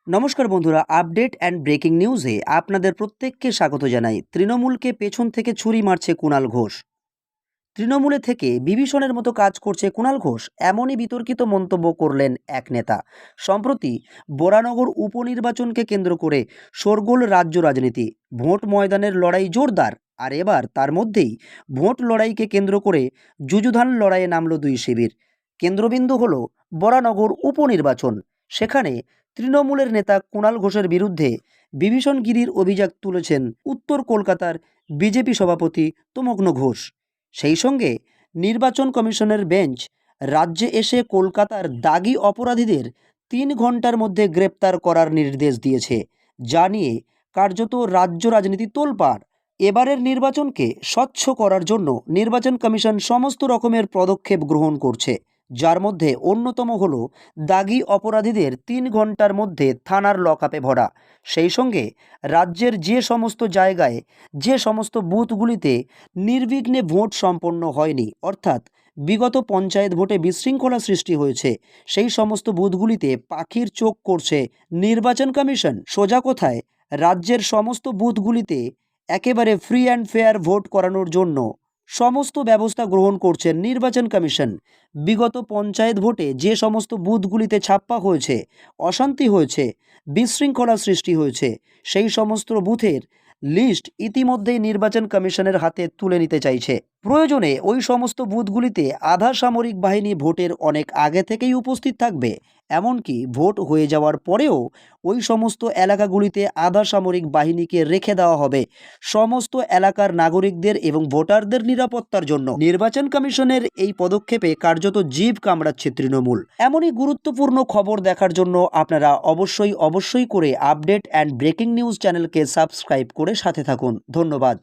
নমস্কার বন্ধুরা, update and breaking নিউজে আপনাদের প্রত্যেককে স্বাগত জানাই। তৃণমূলকে পেছন থেকে ছুরি মারছে কুণাল ঘোষ। তৃণমূলে থেকে বিভীষণের মতো কাজ করছে কুণাল ঘোষ, এমনই বিতর্কিত মন্তব্য করলেন এক নেতা। সম্প্রতি বরানগর উপনির্বাচনকে কেন্দ্র করে শোরগোল রাজ্য রাজনীতি। ভোট ময়দানের লড়াই জোরদার, আর এবার তার মধ্যেই ভোট লড়াইকে কেন্দ্র করে যুযুধান লড়াইয়ে নামল দুই শিবির। কেন্দ্রবিন্দু হল বরানগর উপনির্বাচন। সেখানে তৃণমূলের নেতা কুণাল ঘোষের বিরুদ্ধে বিভীষণগিরির অভিযোগ তুলেছেন উত্তর কলকাতার বিজেপি সভাপতি তমগ্ন ঘোষ। সেই সঙ্গে নির্বাচন কমিশনের বেঞ্চ রাজ্যে এসে কলকাতার দাগী অপরাধীদের 3 ঘন্টার মধ্যে গ্রেপ্তার করার নির্দেশ দিয়েছে, যা নিয়ে কার্যত রাজ্য রাজনীতি তোলপাড়। এবারের নির্বাচনকে স্বচ্ছ করার জন্য নির্বাচন কমিশন সমস্ত রকমের পদক্ষেপ গ্রহণ করছে, যার মধ্যে অন্যতম হল দাগী অপরাধীদের 3 ঘন্টার মধ্যে থানার লকআপে ভরা। সেই সঙ্গে রাজ্যের যে সমস্ত জায়গায়, যে সমস্ত বুথগুলিতে নির্বিঘ্নে ভোট সম্পন্ন হয়নি, অর্থাৎ বিগত পঞ্চায়েত ভোটে বিশৃঙ্খলা সৃষ্টি হয়েছে, সেই সমস্ত বুথগুলিতে পাখির চোখ করছে নির্বাচন কমিশন। সোজা কথায় রাজ্যের সমস্ত বুথগুলিতে একেবারে ফ্রি অ্যান্ড ফেয়ার ভোট করানোর জন্য সমস্ত ব্যবস্থা গ্রহণ করছেন নির্বাচন কমিশন। বিগত পঞ্চায়েত ভোটে যে সমস্ত বুথগুলিতে ছাপ্পা হয়েছে, অশান্তি হয়েছে, বিশৃঙ্খলা সৃষ্টি হয়েছে, সেই সমস্ত বুথের লিস্ট ইতিমধ্যেই নির্বাচন কমিশনের হাতে তুলে নিতে চাইছে। প্রয়োজনে ওই সমস্ত বুথগুলিতে আধা সামরিক বাহিনী ভোটের অনেক আগে থেকেই উপস্থিত থাকবে। এমনকি ভোট হয়ে যাওয়ার পরেও ওই সমস্ত এলাকাগুলিতে আধা সামরিক বাহিনীকে রেখে দেওয়া হবে সমস্ত এলাকার নাগরিকদের এবং ভোটারদের নিরাপত্তার জন্য। নির্বাচন কমিশনের এই পদক্ষেপে কার্যত জিভ কামড়াচ্ছে তৃণমূল। এমনই গুরুত্বপূর্ণ খবর দেখার জন্য আপনারা অবশ্যই করে আপডেট অ্যান্ড ব্রেকিং নিউজ চ্যানেলকে সাবস্ক্রাইব করে সাথে থাকুন। ধন্যবাদ।